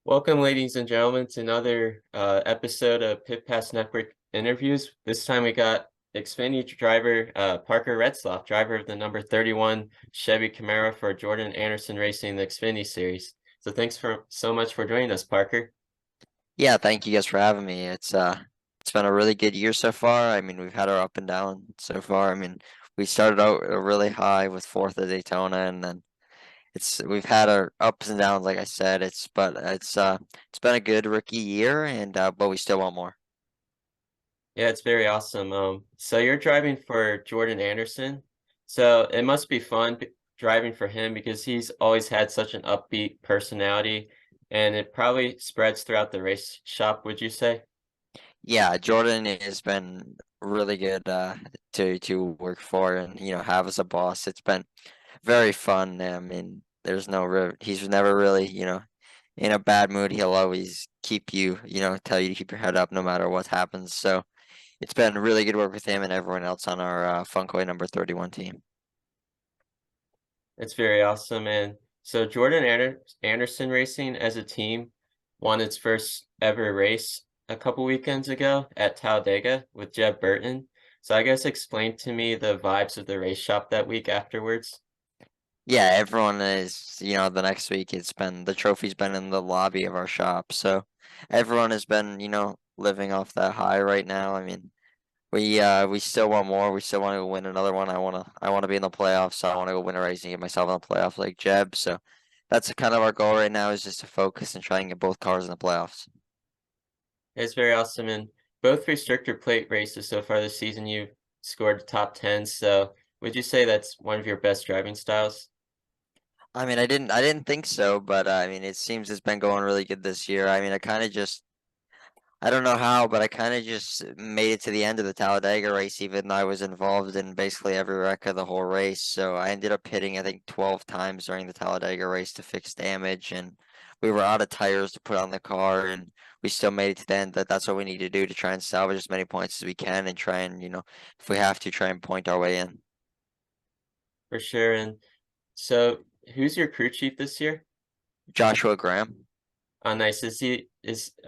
Welcome, ladies and gentlemen, to another episode of Pit Pass Network interviews. This time we got Xfinity driver Parker Retzlaff, driver of the number 31 Chevy Camaro for Jordan Anderson Racing in the Xfinity Series. So thanks for so much for joining us, Parker. Yeah, thank you guys for having me. It's been a really good year so far. I mean, we've had our up and down so far. I mean, we started out really high with fourth at Daytona, and then we've had our ups and downs, like I said. It's been a good rookie year, and but we still want more. Yeah, it's very awesome. So you're driving for Jordan Anderson. So it must be fun driving for him because he's always had such an upbeat personality, and it probably spreads throughout the race shop, would you say? Yeah, Jordan has been really good to work for, and have as a boss. It's been very fun. I mean, he's never really in a bad mood. He'll always keep you, tell you to keep your head up no matter what happens. So it's been really good work with him and everyone else on our Funko number 31 team. It's very awesome. And so Anderson Racing as a team won its first ever race a couple weekends ago at Talladega with Jeb Burton. So I guess explain to me the vibes of the race shop that week afterwards. Yeah, everyone is, the next week the trophy's been in the lobby of our shop. So everyone has been, living off that high right now. I mean, we still want more. We still want to win another one. I wanna be in the playoffs, so I wanna go win a race and get myself in the playoffs like Jeb. So that's kind of our goal right now is just to focus and try and get both cars in the playoffs. It's very awesome. In both restrictor plate races so far this season, you've scored top 10. So would you say that's one of your best driving styles? I mean, I didn't think so, but I mean, it seems it's been going really good this year. I mean, I don't know how, but I kind of just made it to the end of the Talladega race, even though I was involved in basically every wreck of the whole race. So I ended up hitting, I think, 12 times during the Talladega race to fix damage, and we were out of tires to put on the car, and we still made it to the end. That's what we need to do to try and salvage as many points as we can, and try and, if we have to, try and point our way in. For sure. And so who's your crew chief this year? Joshua Graham. Oh, nice.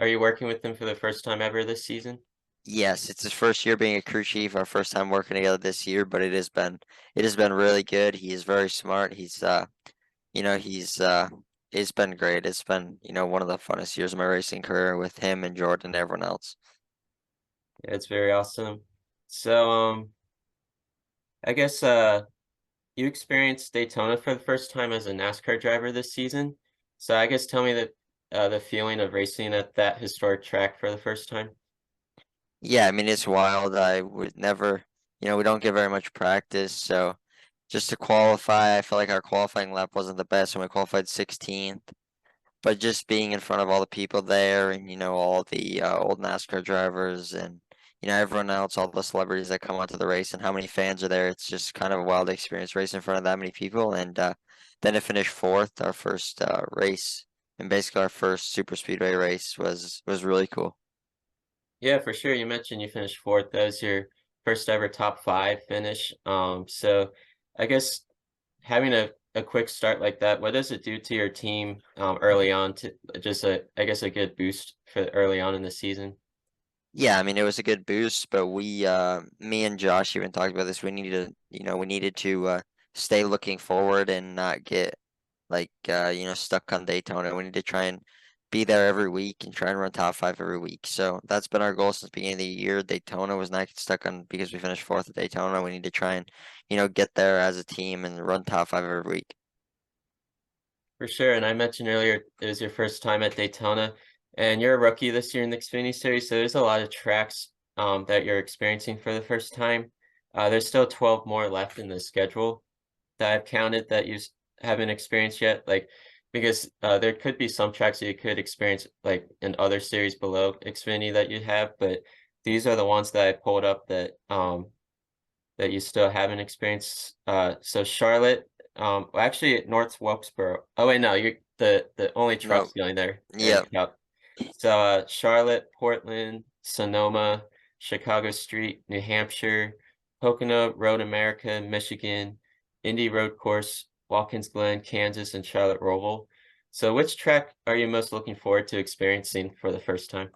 Are you working with him for the first time ever this season? Yes, it's his first year being a crew chief, our first time working together this year, but it has been really good. He is very smart. You know, it's been great. It's been, one of the funnest years of my racing career with him and Jordan and everyone else. Yeah, it's very awesome. So, I guess you experienced Daytona for the first time as a NASCAR driver this season. So I guess tell me the feeling of racing at that historic track for the first time. Yeah, I mean it's wild. I would never, we don't get very much practice, so just to qualify, I felt like our qualifying lap wasn't the best and we qualified 16th. But just being in front of all the people there and all the old NASCAR drivers and everyone else, all the celebrities that come onto the race and how many fans are there, it's just kind of a wild experience racing in front of that many people. And then to finish fourth, our first race and basically our first super speedway race was really cool. Yeah, for sure. You mentioned you finished fourth. That was your first ever top five finish. So I guess having a quick start like that, what does it do to your team early on to just I guess a good boost for early on in the season? Yeah, I mean it was a good boost, but me and Josh even talked about this. We needed to stay looking forward and not get like stuck on Daytona. We need to try and be there every week and try and run top five every week. So that's been our goal since the beginning of the year. Daytona was not get stuck on because we finished fourth at Daytona. We need to try and get there as a team and run top five every week. For sure. And I mentioned earlier it was your first time at Daytona, and you're a rookie this year in the Xfinity Series, so there's a lot of tracks that you're experiencing for the first time. There's still 12 more left in the schedule that I've counted that haven't experienced yet. Like because there could be some tracks that you could experience like in other series below Xfinity that you have, but these are the ones that I pulled up that you still haven't experienced. So Charlotte, well, actually North Wilkesboro. Oh wait, no, you're the only truck No, stealing there. yeah, So Charlotte, Portland, Sonoma, Chicago Street, New Hampshire, Pocono, Road America, Michigan, Indy Road Course, Watkins Glen, Kansas, and Charlotte Roval. So which track are you most looking forward to experiencing for the first time?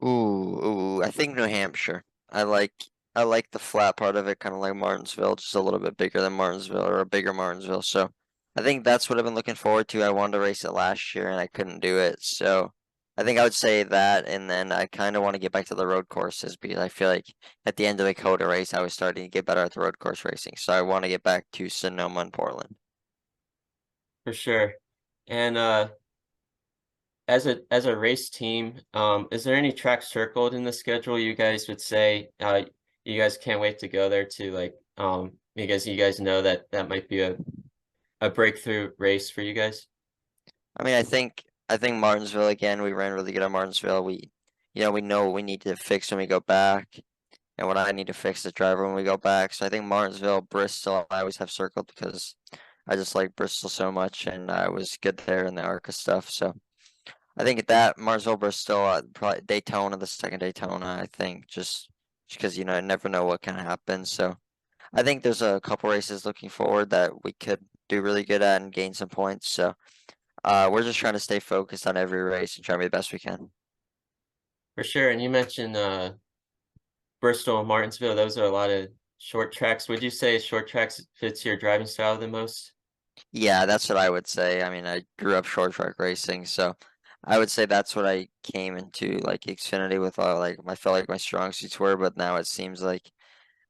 I think New Hampshire. I like I like the flat part of it, kind of like Martinsville, just a little bit bigger than Martinsville or a bigger Martinsville. So I think that's what I've been looking forward to. I wanted to race it last year and I couldn't do it. So I think I would say that, and then I kind of want to get back to the road courses because I feel like at the end of the Coda race, I was starting to get better at the road course racing. So I want to get back to Sonoma and Portland. For sure. And as a race team, is there any track circled in the schedule you guys would say you guys can't wait to go there to like because you guys know that that might be a breakthrough race for you guys? I mean, I think Martinsville again. We ran really good at Martinsville. We know what we need to fix when we go back, and what I need to fix the driver when we go back. So I think Martinsville, Bristol, I always have circled because I just like Bristol so much, and I was good there in the ARCA stuff. So I think that Martinsville, Bristol, probably Daytona, the second Daytona. I think just because I never know what can happen. So I think there's a couple races looking forward that we could do really good at and gain some points. So. We're just trying to stay focused on every race and try to be the best we can. For sure. And you mentioned Bristol and Martinsville, those are a lot of short tracks. Would you say short tracks fits your driving style the most? Yeah, that's what I would say. I mean, I grew up short track racing, so I would say that's what I came into like Xfinity with. Like I felt like my strong suits were, but now it seems like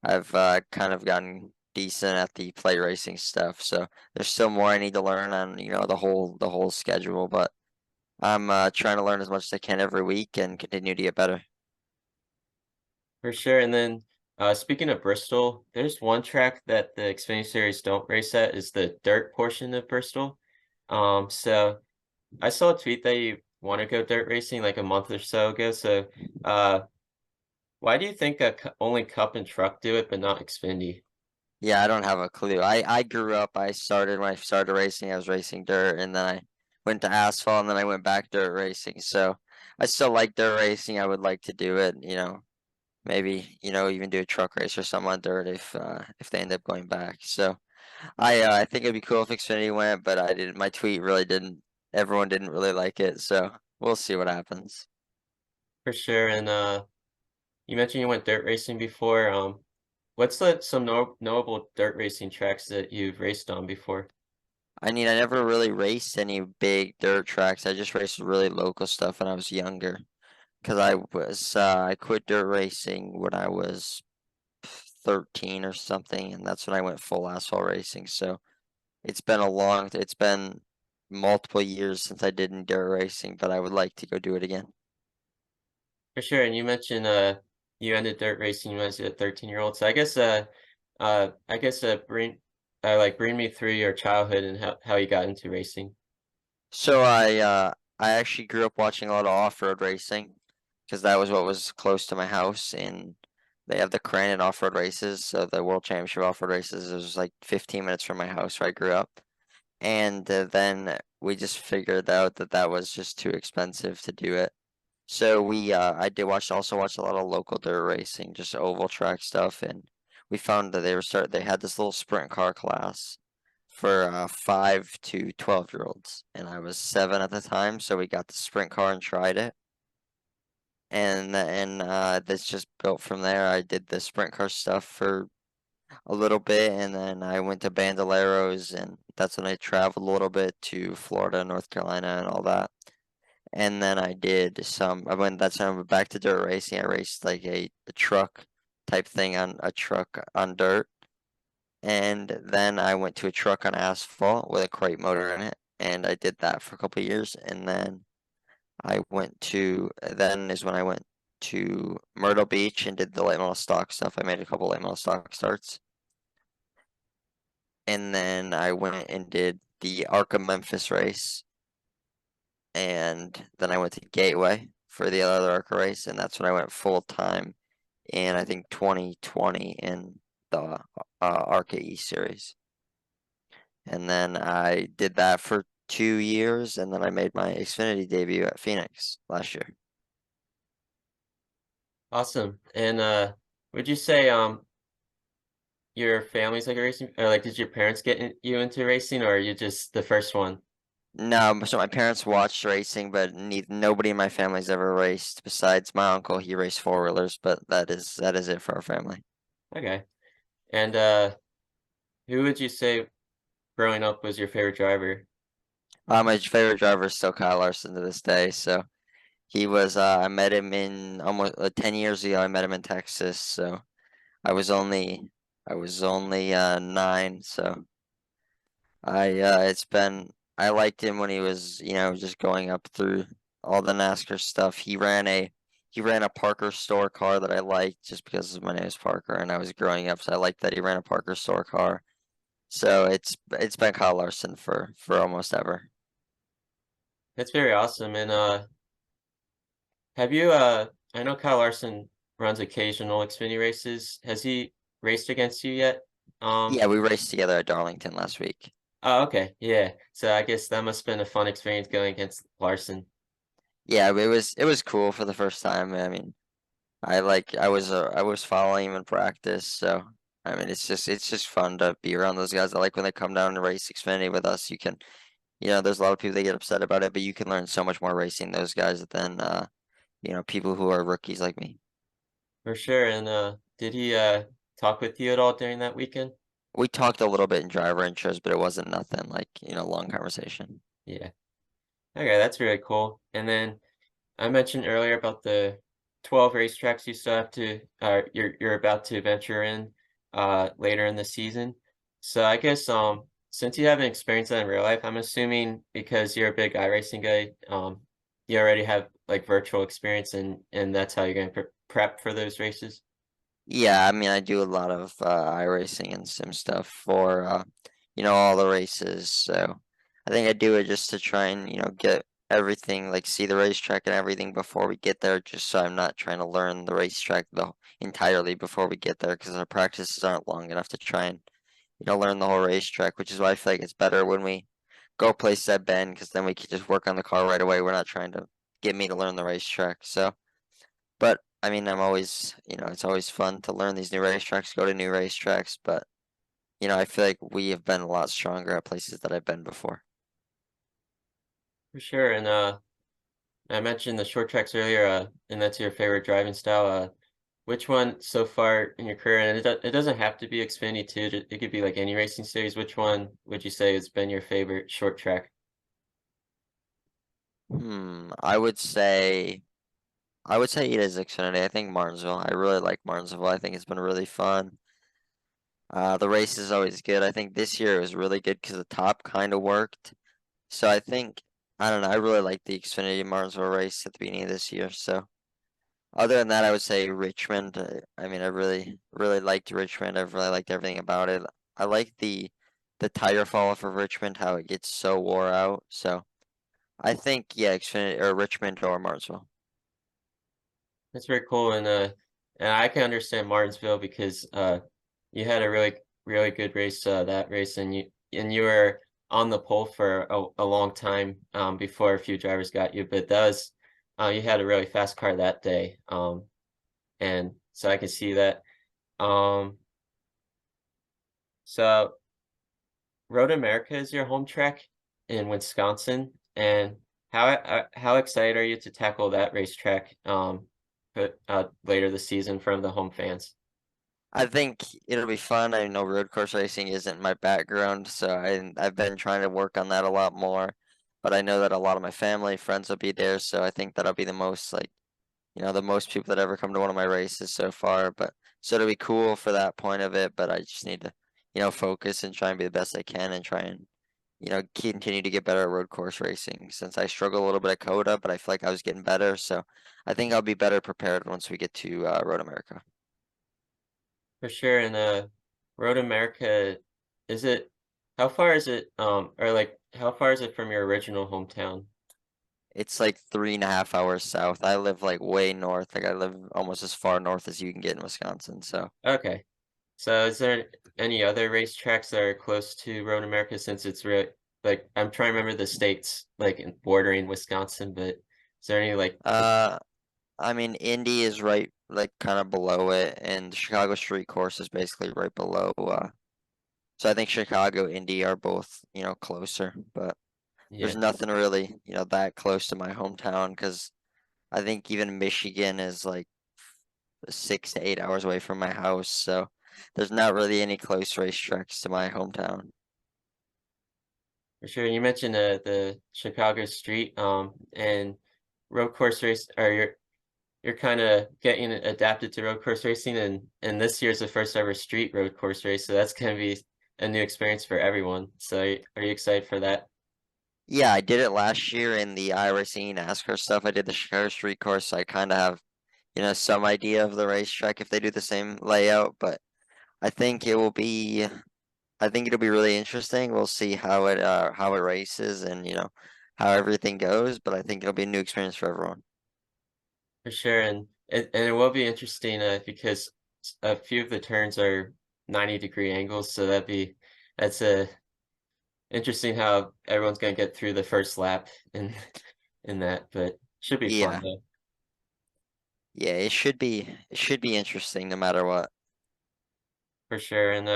I've kind of gotten decent at the play racing stuff. So there's still more I need to learn on, the whole schedule, but I'm trying to learn as much as I can every week and continue to get better. For sure. And then speaking of Bristol, there's one track that the Xfinity Series don't race at is the dirt portion of Bristol. So I saw a tweet that you want to go dirt racing like a month or so ago. So uh, why do you think only Cup and Truck do it, but not Xfinity? Yeah, I don't have a clue. I grew up, I started when I started racing, I was racing dirt, and then I went to asphalt, and then I went back dirt racing. So I still like dirt racing. I would like to do it, maybe, even do a truck race or something on dirt if they end up going back. So I think it'd be cool if Xfinity went, but I didn't my tweet really didn't everyone didn't really like it, so we'll see what happens. For sure. And you mentioned you went dirt racing before. What's some notable dirt racing tracks that you've raced on before? I mean, I never really raced any big dirt tracks. I just raced really local stuff when I was younger. Because I quit dirt racing when I was 13 or something, and that's when I went full asphalt racing. So it's been multiple years since I did dirt racing, but I would like to go do it again. For sure. And you mentioned you ended dirt racing when you was a 13-year-old. So I guess bring me through your childhood and how you got into racing. So I actually grew up watching a lot of off-road racing because that was what was close to my house, and they have the Crandon off-road races, so the World Championship off-road races. It was like 15 minutes from my house where I grew up. And then we just figured out that that was just too expensive to do it. So I did also watch a lot of local dirt racing, just oval track stuff, and we found that they had this little sprint car class for 5 to 12-year-olds, and I was 7 at the time, so we got the sprint car and tried it, and this just built from there. I did the sprint car stuff for a little bit, and then I went to Bandoleros, and that's when I traveled a little bit to Florida, North Carolina, and all that. And then I went, that's when I went back to dirt racing. I raced like a truck type thing on a truck on dirt. And then I went to a truck on asphalt with a crate motor in it. And I did that for a couple of years. And then is when I went to Myrtle Beach and did the late model stock stuff. I made a couple late model stock starts. And then I went and did the ARCA Memphis race. And then I went to Gateway for the other ARCA race. And that's when I went full time in, I think, 2020 in the ARCA E series. And then I did that for 2 years. And then I made my Xfinity debut at Phoenix last year. Awesome. And would you say your family's like a racing or like did your parents get you into racing or are you just the first one? No, so my parents watched racing, but nobody in my family's ever raced besides my uncle. He raced four-wheelers, but that is it for our family. Okay. And who would you say growing up was your favorite driver? My favorite driver is still Kyle Larson to this day. So he was I met him in almost 10 years ago. I met him in Texas. So I was only I was only 9. So it's been I liked him when he was, just going up through all the NASCAR stuff. He ran a Parker store car that I liked just because my name is Parker and I was growing up, so I liked that he ran a Parker store car. So it's been Kyle Larson for almost ever. That's very awesome. And have you I know Kyle Larson runs occasional Xfinity races. Has he raced against you yet? Um Yeah, we raced together at Darlington last week. oh, okay. Yeah. So I guess that must have been a fun experience going against Larson. Yeah, it was cool for the first time. I mean, I was following him in practice, so I mean it's just fun to be around those guys. I like when they come down to race Xfinity with us. There's a lot of people that get upset about it, but you can learn so much more racing those guys than people who are rookies like me. For sure. And did he talk with you at all during that weekend? We talked a little bit in driver intros, but it wasn't nothing like, long conversation. Yeah. Okay, that's really cool. And then I mentioned earlier about the 12 racetracks you still have to you're about to venture in later in the season. So I guess since you haven't experienced that in real life, I'm assuming because you're a big iRacing guy, you already have like virtual experience and that's how you're going to prep for those races. Yeah, I mean, I do a lot of iRacing and sim stuff for all the races. So I think I do it just to try and, get everything, like see the racetrack and everything before we get there, just so I'm not trying to learn the racetrack though entirely before we get there, because our practices aren't long enough to try and, learn the whole racetrack, which is why I feel like it's better when we go play Seb Ben, because then we can just work on the car right away. We're not trying to get me to learn the racetrack. So. But I mean, it's always fun to learn these new racetracks, go to new racetracks. But I feel like we have been a lot stronger at places that I've been before. For sure. And I mentioned the short tracks earlier, and that's your favorite driving style. Which one so far in your career, and it doesn't have to be Xfinity too, it could be like any racing series. Which one would you say has been your favorite short track? I would say it is Xfinity. I think Martinsville. I really like Martinsville. I think it's been really fun. The race is always good. I think this year it was really good because the top kind of worked. So I don't know. I really like the Xfinity Martinsville race at the beginning of this year. So. Other than that, I would say Richmond. I mean, I really, really liked Richmond. I really liked everything about it. I like the tire fall off of Richmond, how it gets so wore out. So I think, yeah, Xfinity or Richmond or Martinsville. That's very cool, and I can understand Martinsville because you had a really good race that race, and you were on the pole for a long time before a few drivers got you, but that was you had a really fast car that day, and so I can see that. Um, so Road America is your home track in Wisconsin, and how excited are you to tackle that racetrack but later this season from the home fans? I think it'll be fun. I know road course racing isn't my background, so I've been trying to work on that a lot more. But I know that a lot of my family, friends will be there, so I think that'll be the most like the most people that ever come to one of my races so far. But so it'll be cool for that point of it. But I just need to, focus and try and be the best I can and try and, continue to get better at road course racing since I struggle a little bit at Coda, but I feel like I was getting better. So I think I'll be better prepared once we get to Road America. For sure, and Road America, is it how far is it or like how far is it from your original hometown? It's like 3.5 hours south. I live like way north. Like I live almost as far north as you can get in Wisconsin. So. Okay. So is there any other racetracks that are close to Road America since it's really like I'm trying to remember the states like bordering Wisconsin, but is there any like Uh, I mean, Indy is right, like kind of below it, and the Chicago Street Course is basically right below. So I think Chicago, Indy are both, closer. But there's Yeah, nothing really, that close to my hometown because I think even Michigan is like 6 to 8 hours away from my house, so there's not really any close racetracks to my hometown. for sure. You mentioned the Chicago Street, and road course race, or you're kind of getting adapted to road course racing, and this year's the first ever street road course race, so that's gonna be a new experience for everyone. So are you excited for that? Yeah, I did it last year in the iRacing NASCAR stuff. I did the Chicago Street Course, so I kind of have, some idea of the racetrack if they do the same layout, but I think it will be I think it'll be really interesting. We'll see how it races and how everything goes, but I think it'll be a new experience for everyone. For sure, and it will be interesting because a few of the turns are 90-degree angles, so that's interesting how everyone's gonna get through the first lap in in that, but should be fun Yeah. though, Yeah, it should be interesting no matter what. for sure. And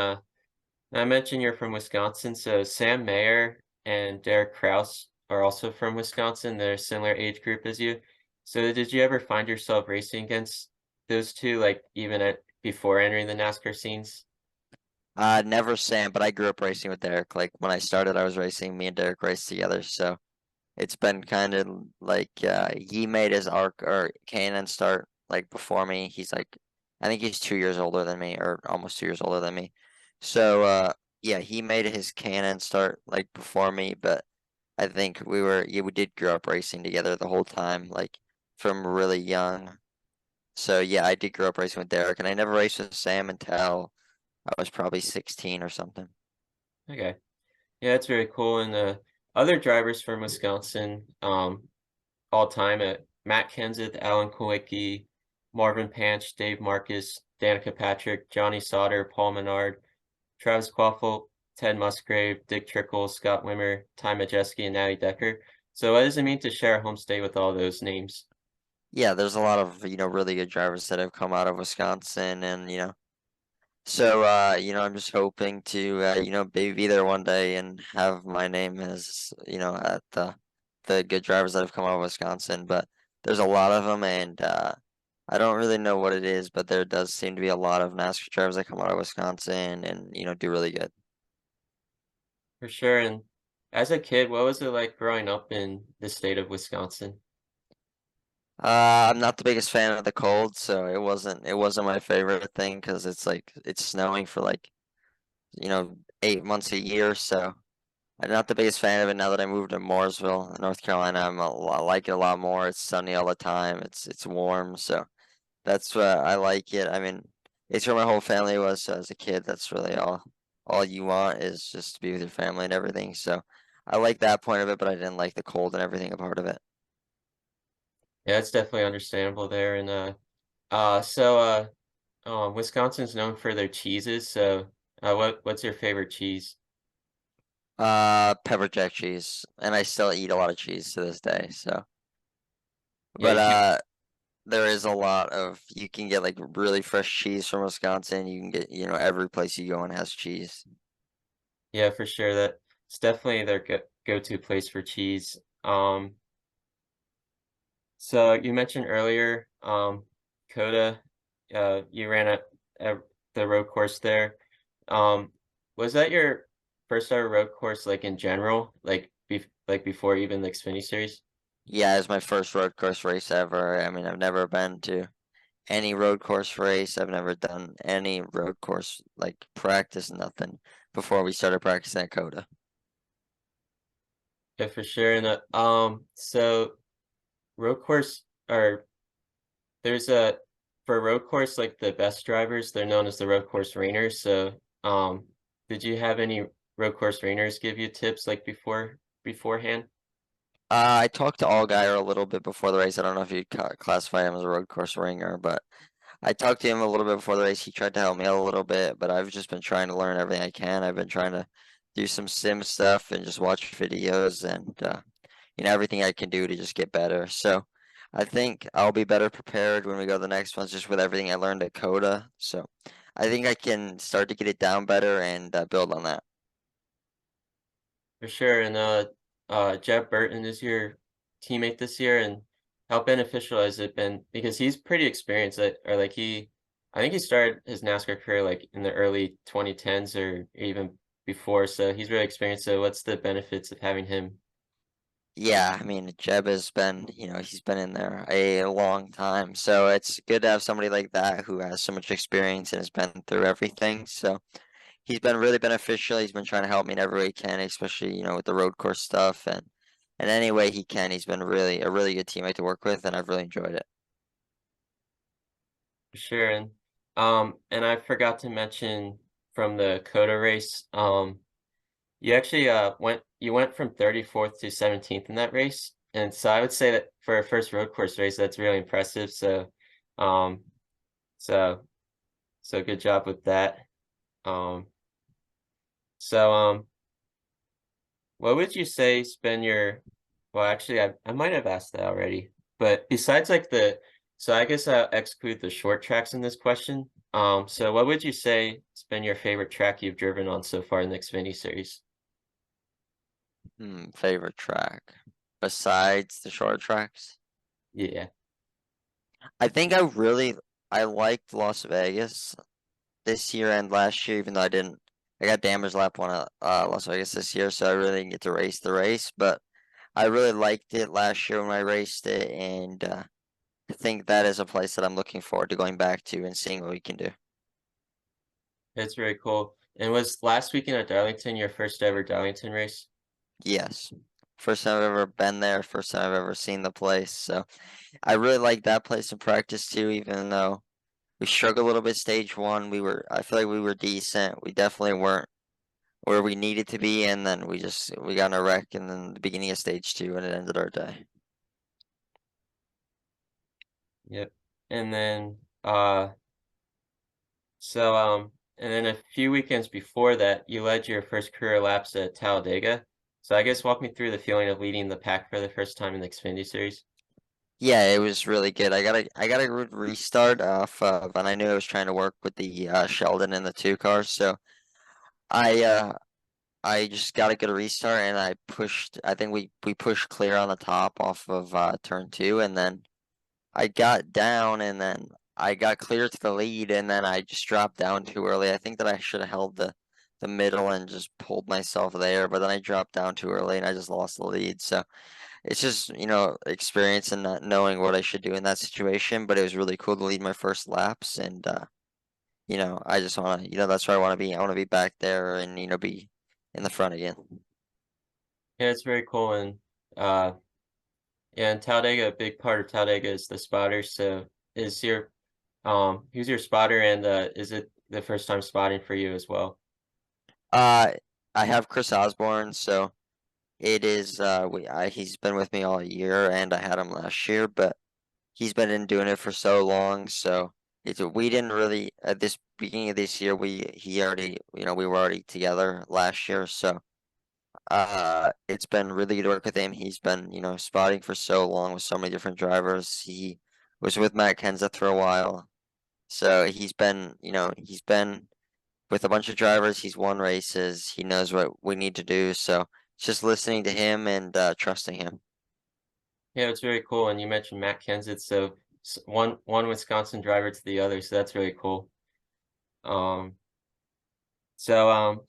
I mentioned you're from Wisconsin, so Sam Mayer and Derek Kraus are also from Wisconsin. They're a similar age group as you. So did you ever find yourself racing against those two, like even before entering the NASCAR scenes? Never Sam, but I grew up racing with Derek. Like when I started, I was racing. Me and Derek raced together, so it's been kind of like he made his arc or K&N start like before me. I think he's 2 years older than me, or almost 2 years older than me. So yeah, he made his K&N start like before me, but I think we did grow up racing together the whole time, like from really young. So yeah, I did grow up racing with Derek, and I never raced with Sam until I was probably 16 or something. Okay. Yeah, that's very cool. And other drivers from Wisconsin, all time at Matt Kenseth, Alan Kulwicki, Marvin Panch, Dave Marcus, Danica Patrick, Johnny Sauter, Paul Menard, Travis Kvapil, Ted Musgrave, Dick Trickle, Scott Wimmer, Ty Majeski, and Natty Decker. So what does it mean to share a home state with all those names? Yeah, there's a lot of, really good drivers that have come out of Wisconsin and, so I'm just hoping to be there one day and have my name as, at the good drivers that have come out of Wisconsin, but there's a lot of them and I don't really know what it is, but there does seem to be a lot of NASCAR drivers that come out of Wisconsin and, do really good. For sure. And as a kid, what was it like growing up in the state of Wisconsin? I'm not the biggest fan of the cold, so it wasn't my favorite thing because it's like it's snowing for like, 8 months a year, so I'm not the biggest fan of it now that I moved to Mooresville, North Carolina. I like it a lot more. It's sunny all the time. It's warm, so that's why I like it. I mean, it's where my whole family was, so as a kid, that's really all you want is just to be with your family and everything. So I like that point of it, but I didn't like the cold and everything a part of it. Yeah, it's definitely understandable there. And so Wisconsin's known for their cheeses. So what's your favorite cheese? Pepper jack cheese, and I still eat a lot of cheese to this day. So, Yeah, but you can. there is a lot of you can get like really fresh cheese from Wisconsin. You can get, every place you go and has cheese. Yeah, for sure. It's definitely their go-to place for cheese. So you mentioned earlier, Coda, you ran a the road course there. Um, was that your first ever road course, like in general, like before even the Xfinity Series? Yeah, it's my first road course race ever. I mean, I've never been to any road course race. I've never done any road course like practice, nothing before we started practicing at Coda. Yeah, for sure. And so road course or there's a for road course like the best drivers, they're known as the road course rainers. So, did you have any road course rainers give you tips like beforehand? I talked to Allgaier a little bit before the race. I don't know if you'd classify him as a road course ringer, but I talked to him a little bit before the race. He tried to help me out a little bit, but I've just been trying to learn everything I can. I've been trying to do some sim stuff and just watch videos and everything I can do to just get better. So I think I'll be better prepared when we go to the next ones, just with everything I learned at Coda. So I think I can start to get it down better and build on that. For sure. And Jeb Burton is your teammate this year, and how beneficial has it been? Because he's pretty experienced, or like I think he started his NASCAR career like in the early 2010s or even before, so he's really experienced. So what's the benefits of having him? Yeah, I mean, Jeb has been, he's been in there a long time. So it's good to have somebody like that who has so much experience and has been through everything. So he's been really beneficial. He's been trying to help me in every way he can, especially, with the road course stuff and any way he can. He's been really a really good teammate to work with, and I've really enjoyed it. Sure, and I forgot to mention from the Coda race, you actually you went from 34th to 17th in that race. And so I would say that for a first road course race, that's really impressive. Um so so good job with that. Um so what would you say has been your, well, actually I might have asked that already, but besides like so I guess I'll exclude the short tracks in this question. So what would you say has been your favorite track you've driven on so far in the Xfinity series? Favorite track besides the short tracks? Yeah. I think I liked Las Vegas this year and last year, even though I got damaged lap one at Las Vegas this year, so I really didn't get to race the race, but I really liked it last year when I raced it, and I think that is a place that I'm looking forward to going back to and seeing what we can do. That's very cool. And was last weekend at Darlington your first ever Darlington race? Yes. First time I've ever been there, first time I've ever seen the place. So I really like that place in practice too, even though we struggled a little bit stage one. I feel like we were decent. We definitely weren't where we needed to be, and then we got in a wreck and then the beginning of stage two and it ended our day. Yep. And then and then a few weekends before that, you led your first career laps at Talladega. So I guess walk me through the feeling of leading the pack for the first time in the Xfinity series. Yeah, it was really good. I got a good restart off of, and I knew I was trying to work with the Sheldon and the two cars, so I uh I just got a good restart and I think we pushed clear on the top off of turn two, and then I got down and then I got clear to the lead and then I just dropped down too early. I think that I should have held the middle and just pulled myself there, but then I dropped down too early and I just lost the lead. So it's just, experience and not knowing what I should do in that situation. But it was really cool to lead my first laps, and I just wanna, that's where I wanna be. I wanna be back there and, be in the front again. Yeah, it's very cool. And uh yeah, and Talladega, a big part of Talladega is the spotters. So is your who's your spotter, and is it the first time spotting for you as well? Uh I have Chris Osborne, so it is he's been with me all year and I had him last year, but he's been in doing it for so long, so we didn't really at this beginning of this year we were already together last year, so it's been really good to work with him. He's been, spotting for so long with so many different drivers. He was with Matt Kenseth for a while. So he's been with a bunch of drivers. He's won races. He knows what we need to do. So it's just listening to him and trusting him. Yeah, it's very cool. And you mentioned Matt Kenseth, so one Wisconsin driver to the other, so that's really cool. Um, so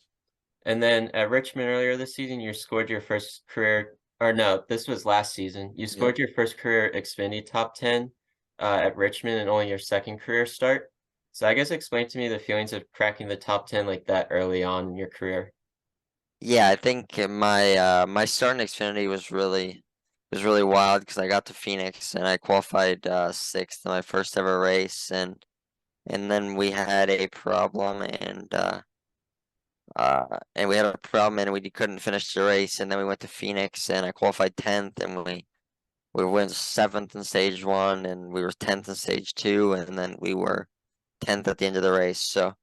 and then at Richmond earlier this season, you scored your first career, or no, this was last season. You Yep. scored your first career Xfinity top 10 at Richmond and only your second career start. So I guess explain to me the feelings of cracking the top 10 like that early on in your career. Yeah, I think my start in Xfinity was really wild because I got to Phoenix and I qualified sixth in my first ever race, and then we had a problem and we had a problem and we couldn't finish the race, and then we went to Phoenix and I qualified 10th, and we went seventh in stage one and we were 10th in stage two, and then we were 10th at the end of the race. So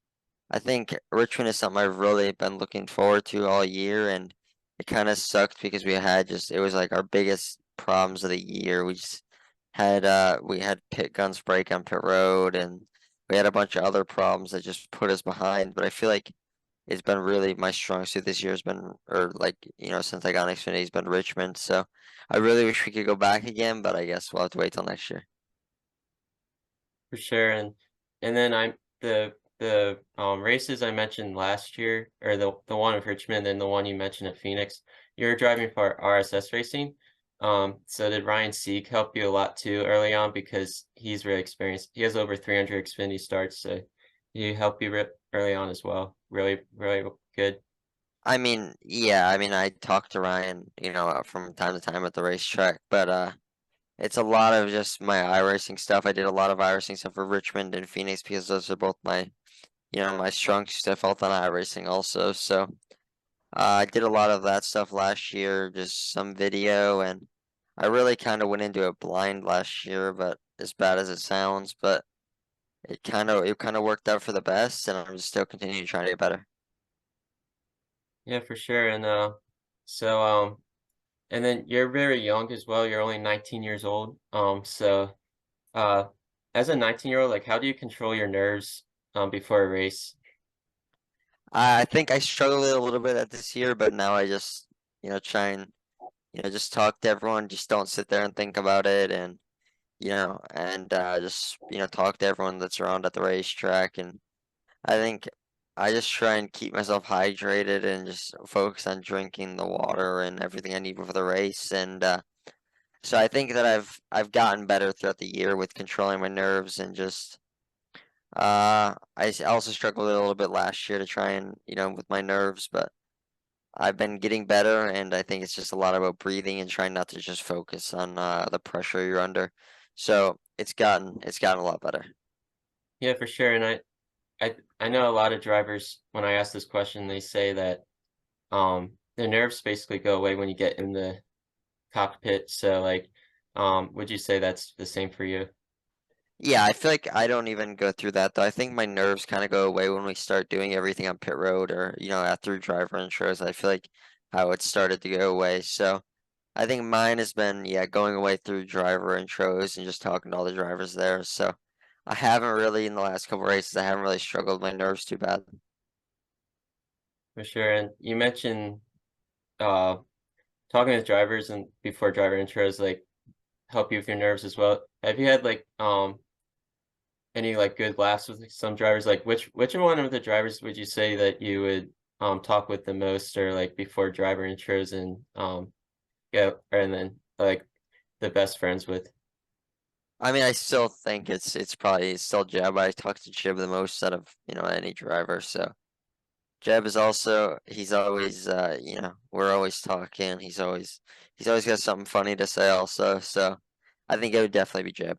I think Richmond is something I've really been looking forward to all year, and it kind of sucked because it was like our biggest problems of the year. We had pit guns break on pit road, and we had a bunch of other problems that just put us behind. But I feel like it's been really my strong suit this year has been, or like, since I got on Xfinity, has been Richmond. So I really wish we could go back again, but I guess we'll have to wait till next year. For sure. And then the races I mentioned last year, or the one of Richmond and the one you mentioned at Phoenix, you were driving for RSS Racing. So did Ryan Sieg help you a lot too early on because he's really experienced. He has over 300 Xfinity starts, so he helped you early on as well. Really, really good. I mean, yeah, I mean, I talked to Ryan, from time to time at the racetrack, but it's a lot of just my iRacing stuff. I did a lot of iRacing stuff for Richmond and Phoenix because those are both my strong suits. I felt on iRacing also. So I did a lot of that stuff last year, just some video, and I really kind of went into it blind last year, but as bad as it sounds, but it kind of worked out for the best, and I'm just still continuing trying to get better. Yeah, for sure. So and then you're very young as well. You're only 19 years old. Uh, as a 19-year-old, like, how do you control your nerves before a race? I think I struggled with it a little bit at this year, but now I just try and just talk to everyone. Just don't sit there and think about it, and just talk to everyone that's around at the racetrack. And I think I just try and keep myself hydrated and just focus on drinking the water and everything I need before the race. And so I think that I've gotten better throughout the year with controlling my nerves and just also struggled with it a little bit last year to try and with my nerves, but I've been getting better, and I think it's just a lot about breathing and trying not to just focus on the pressure you're under. So it's gotten a lot better. Yeah, for sure. And I know a lot of drivers, when I ask this question, they say that their nerves basically go away when you get in the cockpit. So like, would you say that's the same for you? Yeah, I feel like I don't even go through that though. I think my nerves kind of go away when we start doing everything on pit road or after driver intros. I feel like how it started to go away. So I think mine has been going away through driver intros and just talking to all the drivers there. So I haven't really in the last couple races. I haven't really struggled with my nerves too bad. For sure. And you mentioned uh talking with drivers and before driver intros like help you with your nerves as well. Have you had like any like good laughs with like, some drivers? Like which one of the drivers would you say that you would talk with the most or like before driver intros and yeah, and then like the best friends with? I mean, I still think it's probably still Jeb. I talk to Jeb the most out of any driver. So Jeb is also he's always we're always talking. He's always got something funny to say also. So I think it would definitely be Jeb.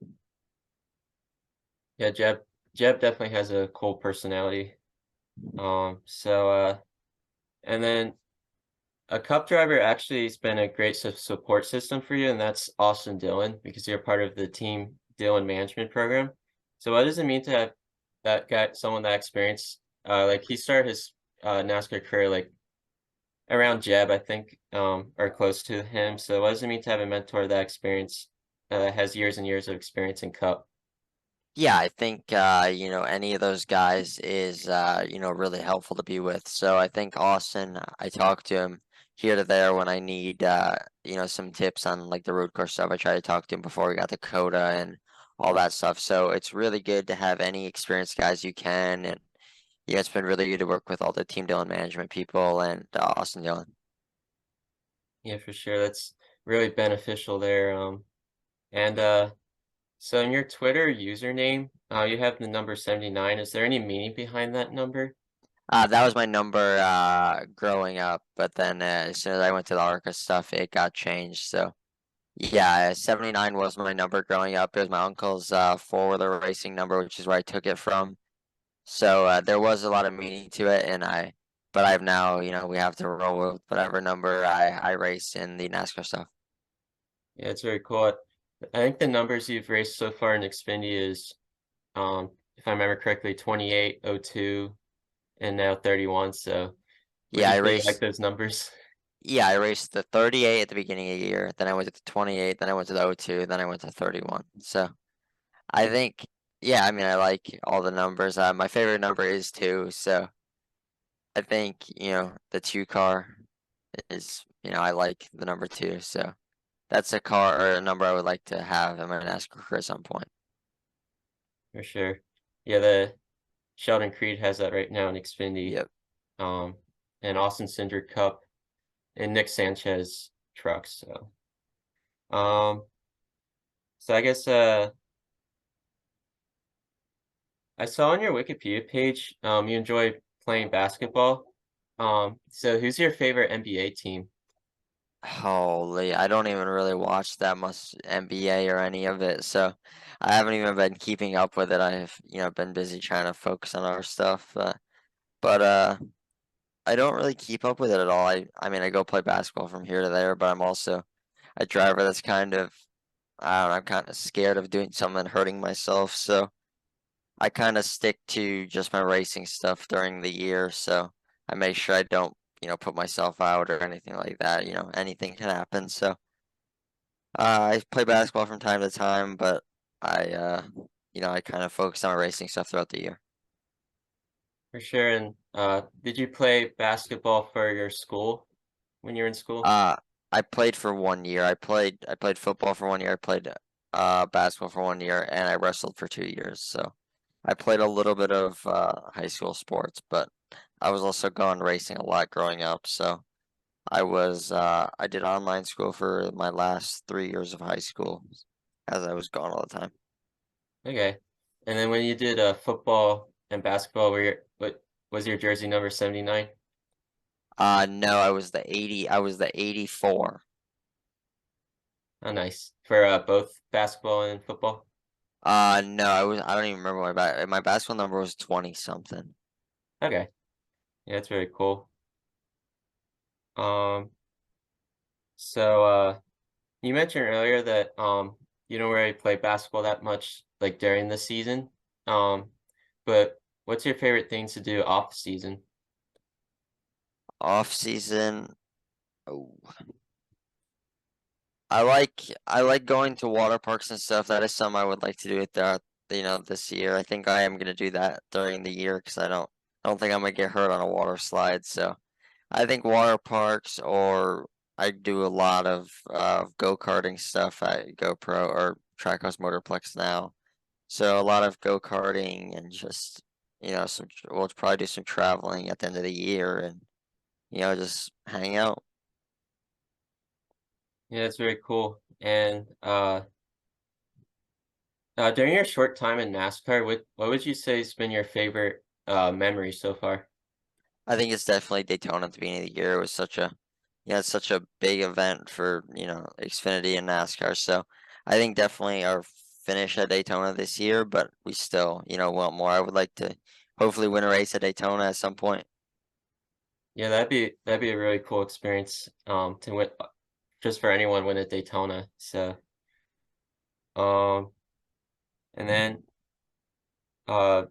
Yeah, Jeb definitely has a cool personality. And then a cup driver actually has been a great support system for you, and that's Austin Dillon because you're part of the team Dillon management program. So what does it mean to have that guy, someone that experience? Like he started his NASCAR career like around Jeb, I think, or close to him. So what does it mean to have a mentor that experience has years and years of experience in cup? Yeah, I think any of those guys is really helpful to be with. So I think Austin, I talk to him here to there when I need some tips on like the road course stuff. I try to talk to him before we got the Coda and all that stuff. So it's really good to have any experienced guys you can, and it's been really good to work with all the Team Dillon management people and Austin Dillon. Yeah, for sure. That's really beneficial there. And So in your Twitter username, you have the number 79. Is there any meaning behind that number? That was my number growing up, but then as soon as I went to the ARCA stuff, it got changed. So. Yeah, 79 was my number growing up. It was my uncle's four-wheeler racing number, which is where I took it from. So there was a lot of meaning to it, but I've now, we have to roll with whatever number I race in the NASCAR stuff. Yeah, it's very cool. I think the numbers you've raced so far in Xfinity is, if I remember correctly, 28, 02, and now 31. So would Yeah, you I say you like raced. those numbers? Yeah, I raced the 38 at the beginning of the year. Then I went to the 28. Then I went to the 02. Then I went to 31. So I think, yeah, I mean, I like all the numbers. My favorite number is two. So I think, the two car is, I like the number two, so that's a car or a number I would like to have in my NASCAR career at some point. For sure. Yeah, the Sheldon Creed has that right now in Xfinity. Yep. Um, and Austin Cindric Cup and Nick Sanchez trucks. Um, so I guess I saw on your Wikipedia page you enjoy playing basketball. So who's your favorite NBA team? Holy, I don't even really watch that much NBA or any of it, so I haven't even been keeping up with it. I've, been busy trying to focus on our stuff, but I don't really keep up with it at all. I mean, I go play basketball from here to there, but I'm also a driver that's kind of, I don't know, I'm kind of scared of doing something and hurting myself, so I kind of stick to just my racing stuff during the year, so I make sure I don't, put myself out or anything like that. Anything can happen. So I play basketball from time to time, but I kind of focus on racing stuff throughout the year. For sure. And did you play basketball for your school when you were in school? Uh, I played for 1 year. I played football for 1 year. I played basketball for 1 year, and I wrestled for 2 years. So I played a little bit of high school sports, but I was also going racing a lot growing up. So I did online school for my last 3 years of high school, as I was gone all the time. Okay. And then when you did football and basketball, what was your jersey number 79? No, I was the 84. Oh, nice. For both basketball and football? No, I don't even remember my basketball number was 20 something. Okay. Yeah, that's very cool. Um, so you mentioned earlier that you don't really play basketball that much like during the season. Um, but what's your favorite things to do off season? Off season, oh, I like going to water parks and stuff. That is something I would like to do throughout, this year. I think I am gonna do that during the year because I don't think I'm gonna get hurt on a water slide. So I think water parks, or I do a lot of go-karting stuff at GoPro or Trackhouse Motorplex now. So a lot of go-karting and just, we'll probably do some traveling at the end of the year and, just hang out. Yeah, that's very cool. And during your short time in NASCAR, what would you say has been your favorite memory so far? I think it's definitely Daytona at the beginning of the year. It was it's such a big event for, Xfinity and NASCAR. So I think definitely our finish at Daytona this year, but we still, want more. I would like to hopefully win a race at Daytona at some point. Yeah, that'd be a really cool experience to win just for anyone win at Daytona. So um and then uh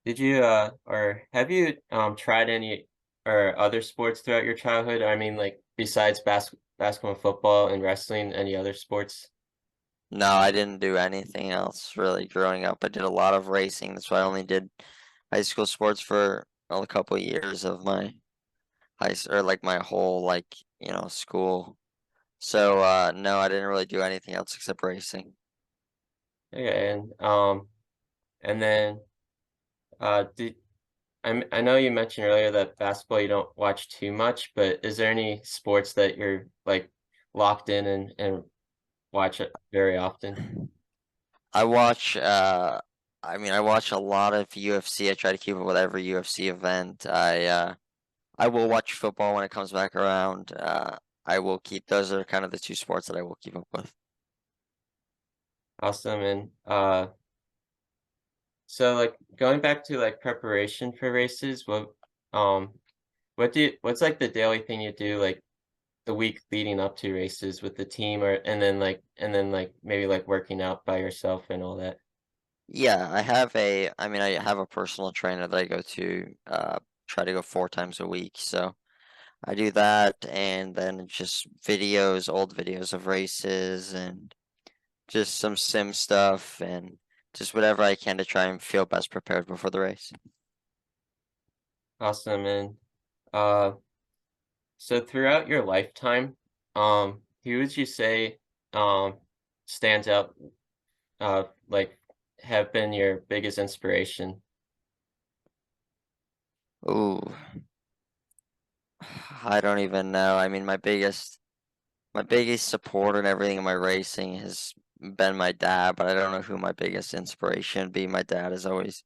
did you or have you tried any or other sports throughout your childhood? I mean like besides basketball and football and wrestling, any other sports? No, I didn't do anything else really growing up. I did a lot of racing. That's why I only did high school sports for a couple of years of my or like my whole school. So no, I didn't really do anything else except racing. Okay, and then did I know you mentioned earlier that basketball you don't watch too much, but is there any sports that you're like locked in and watch it very often? I watch I watch a lot of UFC. I try to keep up with every UFC event. I will watch football when it comes back around. I will keep those are kind of the two sports that I will keep up with. Awesome. And so like going back to like preparation for races, um what's like the daily thing you do like the week leading up to races with the team or and then like maybe like working out by yourself and all that? Yeah, I have a personal trainer that I go to, try to go 4 times a week. So I do that and then just old videos of races and just some sim stuff and just whatever I can to try and feel best prepared before the race. Awesome. And uh, so throughout your lifetime, who would you say um stands out, like have been your biggest inspiration? Ooh, I don't even know. I mean, my biggest support and everything in my racing has been my dad, but I don't know who my biggest inspiration would be. My dad has always,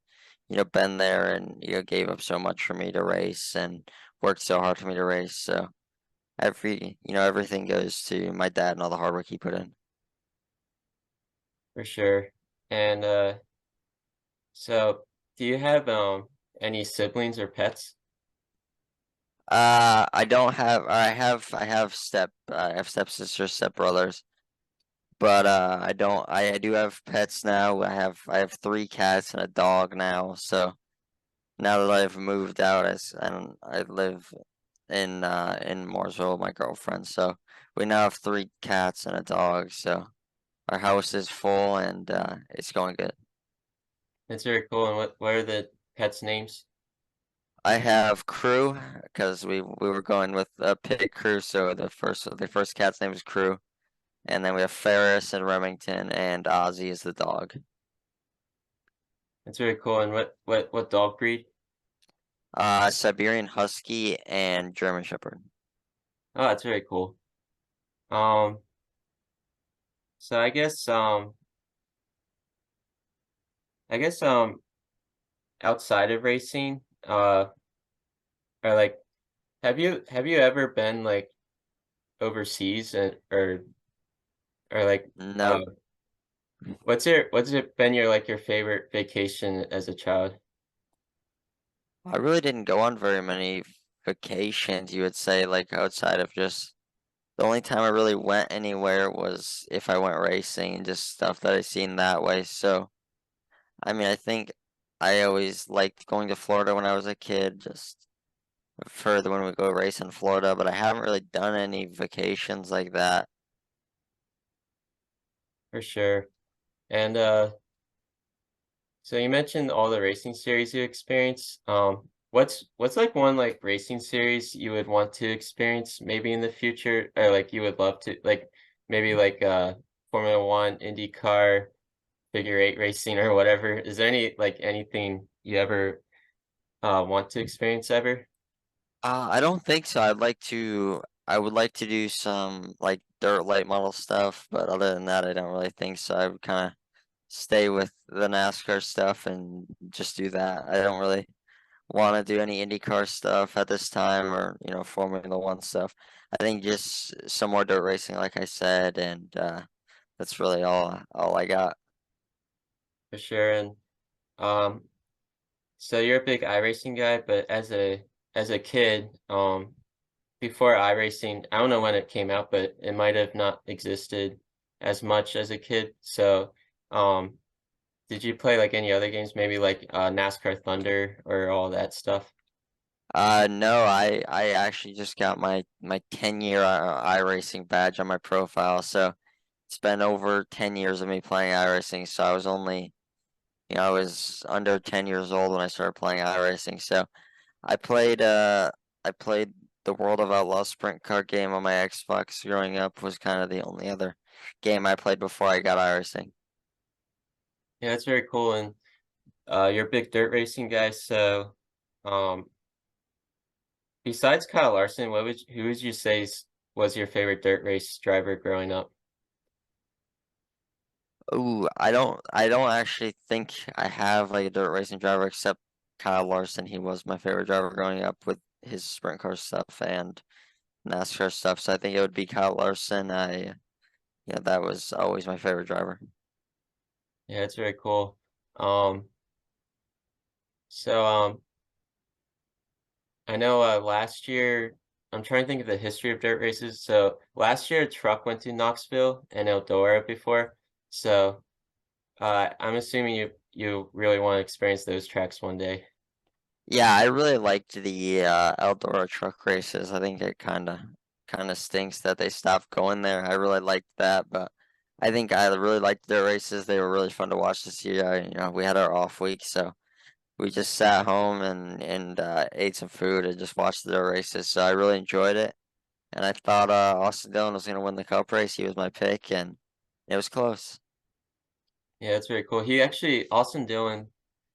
been there and, gave up so much for me to race and worked so hard for me to race. So everything goes to my dad and all the hard work he put in. For sure. And so do you have any siblings or pets? I don't have, I have stepsisters, stepbrothers, but I do have pets now. I have three cats and a dog now. So now that I've moved out, I live in Mooresville with my girlfriend. So we now have three cats and a dog. So our house is full and it's going good. That's very cool. And what are the pets' names? I have Crew because we were going with a pit crew. So the first cat's name is Crew. And then we have Ferris and Remington, and Ozzy is the dog. That's very cool. And what dog breed? Siberian Husky and German Shepherd. Oh, that's very cool. Um, so I guess outside of racing, or like have you ever been like overseas, and or like Nope. what's it been your like your favorite vacation as a child? I really didn't go on very many vacations, you would say, like outside of just the only time I really went anywhere was if I went racing and just stuff that I seen that way. So, I mean, I think I always liked going to Florida when I was a kid, just further when we go race in Florida, but I haven't really done any vacations like that. For sure. And so you mentioned all the racing series you experience. What's like one like racing series you would want to experience maybe in the future, or like you would love to, like maybe like Formula One, IndyCar, figure eight racing or whatever. Is there anything you ever want to experience ever? I don't think so. I would like to do some like dirt late model stuff, but other than that, I don't really think so. I would kind of stay with the NASCAR stuff and just do that. I don't really want to do any IndyCar stuff at this time or, Formula One stuff. I think just some more dirt racing, like I said, and that's really all I got. For sure. And um, so you're a big iRacing guy, but as a kid, before iRacing, I don't know when it came out, but it might have not existed as much as a kid. So, um, did you play like any other games, maybe like NASCAR Thunder or all that stuff? No, I actually just got my 10-year iRacing badge on my profile, so it's been over 10 years of me playing iRacing. So I was under 10 years old when I started playing iRacing. So I played I played the World of Outlaws sprint car game on my Xbox growing up was kind of the only other game I played before I got iRacing. Yeah, that's very cool. And you're a big dirt racing guy, so um, besides Kyle Larson, who would you say was your favorite dirt race driver growing up? Ooh, I don't actually think I have like a dirt racing driver except Kyle Larson. He was my favorite driver growing up with his sprint car stuff and NASCAR stuff. So I think it would be Kyle Larson. That was always my favorite driver. Yeah, it's very cool. Um, so I know last year, I'm trying to think of the history of dirt races. So last year, a truck went to Knoxville and Eldora before. So I'm assuming you really want to experience those tracks one day. Yeah, I really liked the Eldora truck races. I think it kind of stinks that they stopped going there. I really liked that, but I think I really liked their races. They were really fun to watch this year. We had our off week, so we just sat home and ate some food and just watched the races. So I really enjoyed it. And I thought Austin Dillon was gonna win the cup race. He was my pick, and it was close. Yeah, that's very cool. He actually, Austin Dillon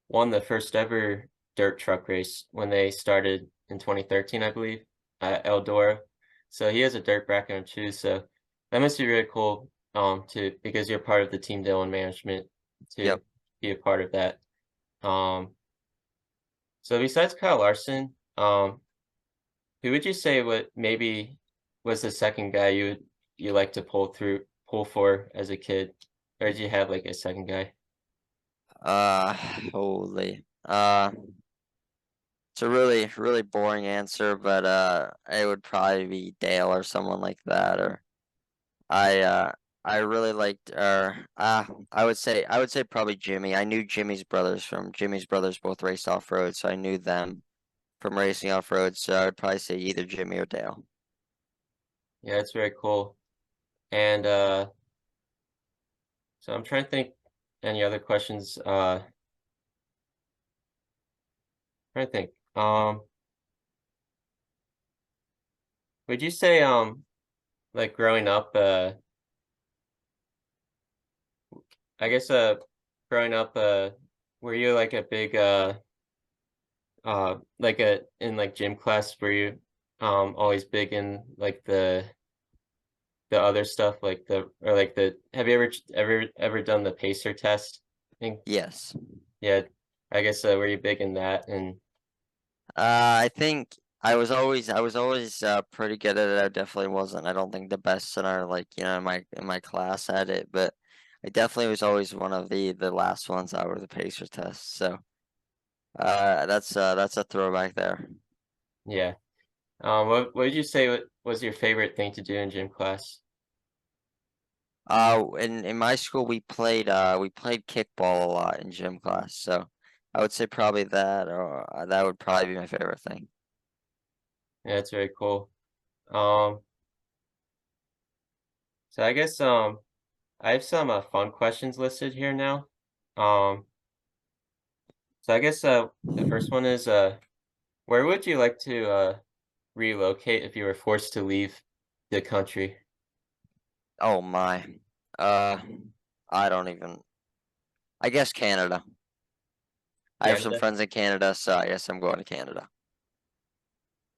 won the first ever dirt truck race when they started in 2013, I believe, at Eldora. So he has a dirt background too. So that must be really cool, to because you're part of the Team Dillon management to Yep. be a part of that. Um, so besides Kyle Larson, who would you say what maybe was the second guy you like to pull for as a kid, or did you have like a second guy? Uh, holy. It's a really boring answer, but it would probably be Dale or someone like that. Or I uh, I really liked, I would say probably Jimmy. I knew Jimmy's brothers both raced off road, so I knew them from racing off road. So I would probably say either Jimmy or Dale. Yeah, it's very cool. And so I'm trying to think any other questions. Trying to think. Would you say like growing up, I guess growing up, were you like a big like a in like gym class, were you always big in like the other stuff like the or like the have you ever done the pacer test? I think Yes. yeah, I guess were you big in that? And I think I was always pretty good at it. I definitely wasn't. I don't think the best in our like in my class at it, but I definitely was always one of the last ones out of the pacer test. So that's a throwback there. yeah. What would you say was your favorite thing to do in gym class? In my school we played kickball a lot in gym class. So I would say probably that, or that would probably be my favorite thing. Yeah, it's very cool. Um, so I guess I have some fun questions listed here now. Um, so I guess the first one is where would you like to relocate if you were forced to leave the country? Oh my. Uh, I don't even. I guess Canada. I have some Canada? friends in Canada, so I guess I'm going to Canada.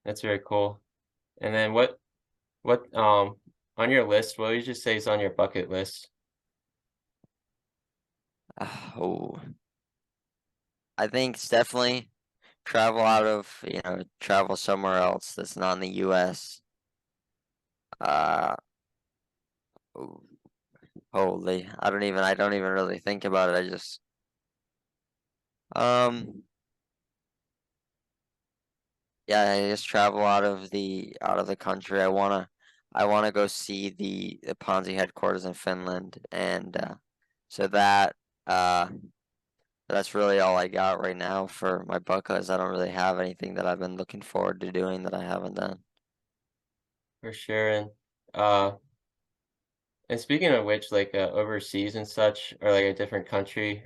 That's very cool. And then what on your list, what would you just say is on your bucket list? Oh, I think it's definitely travel out of, travel somewhere else that's not in the US. Uh, ooh, holy, I don't even really think about it. Um, yeah, I just travel out of the country. I wanna go see the Ponzi headquarters in Finland, and so uh, that's really all I got right now for my bucket list. I don't really have anything that I've been looking forward to doing that I haven't done. For sure. Uh and speaking of which, like overseas and such, or like a different country,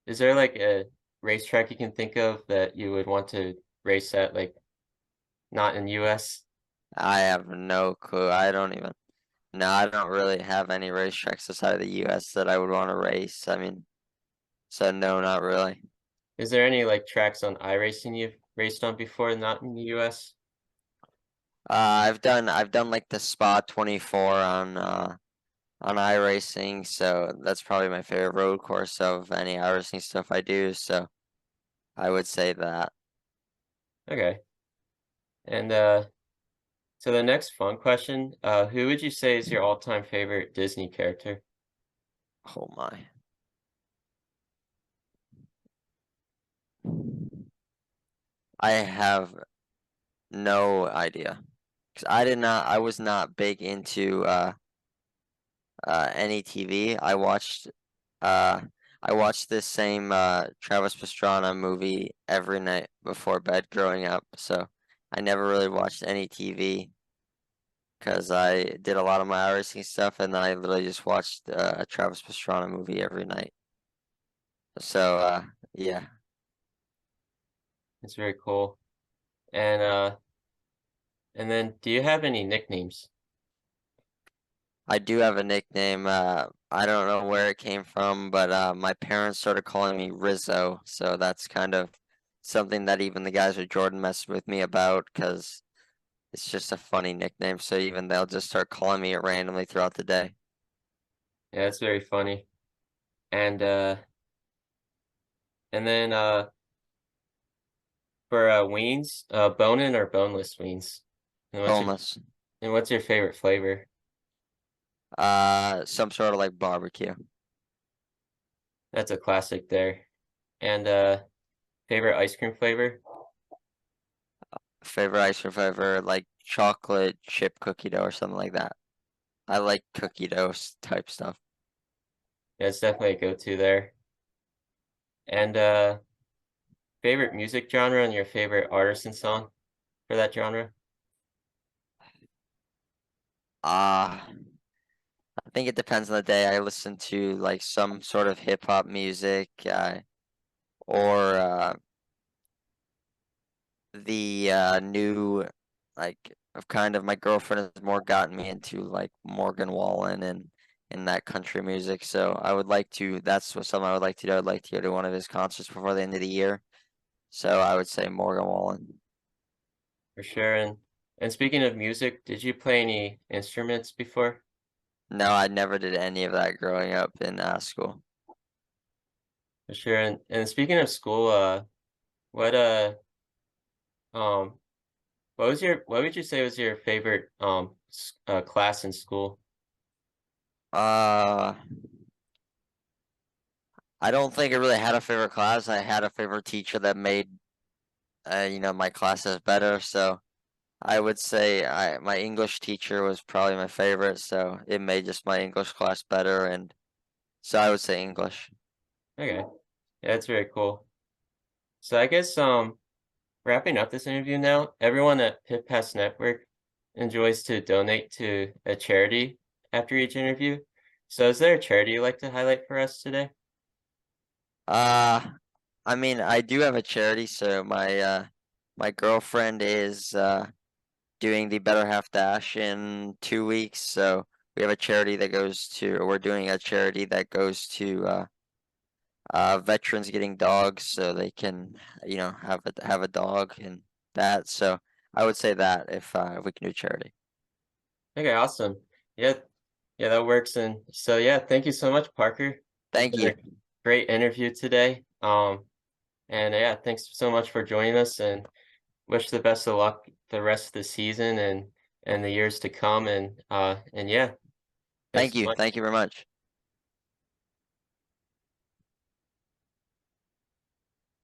is there like a racetrack you can think of that you would want to race at, like not in US? I have no clue. No, I don't really have any racetracks outside of the US that I would want to race. I mean, so no, not really. Is there any like tracks on iRacing you've raced on before, not in the US? I've done like the Spa 24 on iRacing, so that's probably my favorite road course of any iRacing stuff I do, so I would say that. Okay. And so the next fun question, who would you say is your all-time favorite Disney character? Oh my. I have no idea. 'Cause I was not big into any TV. Uh I watched this same Travis Pastrana movie every night before bed growing up, so I never really watched any TV because I did a lot of my iRacing stuff, and then I literally just watched a Travis Pastrana movie every night. So Yeah, It's very cool. And then do you have any nicknames? I do have a nickname. I don't know where it came from, but my parents started calling me Rizzo, so that's kind of something that even the guys with Jordan messed with me about because it's just a funny nickname. So even they'll just start calling me it randomly throughout the day. Yeah, it's very funny. And uh and then for wings, bone-in or boneless wings? And Boneless. what's your favorite flavor? Some sort of like barbecue. That's a classic there. And favorite ice cream flavor? Favorite ice cream flavor, like chocolate chip cookie dough or something like that. I like cookie dough type stuff. Yeah, it's definitely a go-to there. And favorite music genre and your favorite artist and song for that genre? Ah, I think it depends on the day. I listen to like some sort of hip hop music, or the new like of kind of my girlfriend has more gotten me into like Morgan Wallen and that country music. So I would like to. That's what something I would like to do. I'd like to go to one of his concerts before the end of the year. So I would say Morgan Wallen. For sure. And speaking of music, did you play any instruments before? No, I never did any of that growing up in school. For sure. And speaking of school, what um what would you say was your favorite class in school? Uh, I don't think I really had a favorite class. I had a favorite teacher that made my classes better. So I would say my English teacher was probably my favorite. So it made just my English class better, and so I would say English. Okay. Yeah, that's very cool. So I guess wrapping up this interview now, everyone at Pip Pass Network enjoys to donate to a charity after each interview. So is there a charity you'd like to highlight for us today? Uh, I mean, I do have a charity. So my girlfriend is doing the Better Half Dash in 2 weeks. So we have a charity that goes to, or we're doing a charity that goes to veterans getting dogs so they can, have a dog and that. So I would say that if we can do charity. Okay, awesome. Yeah, yeah, that works. And so yeah, thank you so much, Parker. It's Thank been you. a great interview today. And yeah, thanks so much for joining us and wish the best of luck the rest of the season and the years to come. And yeah, thanks Thank so you. much. Thank you very much.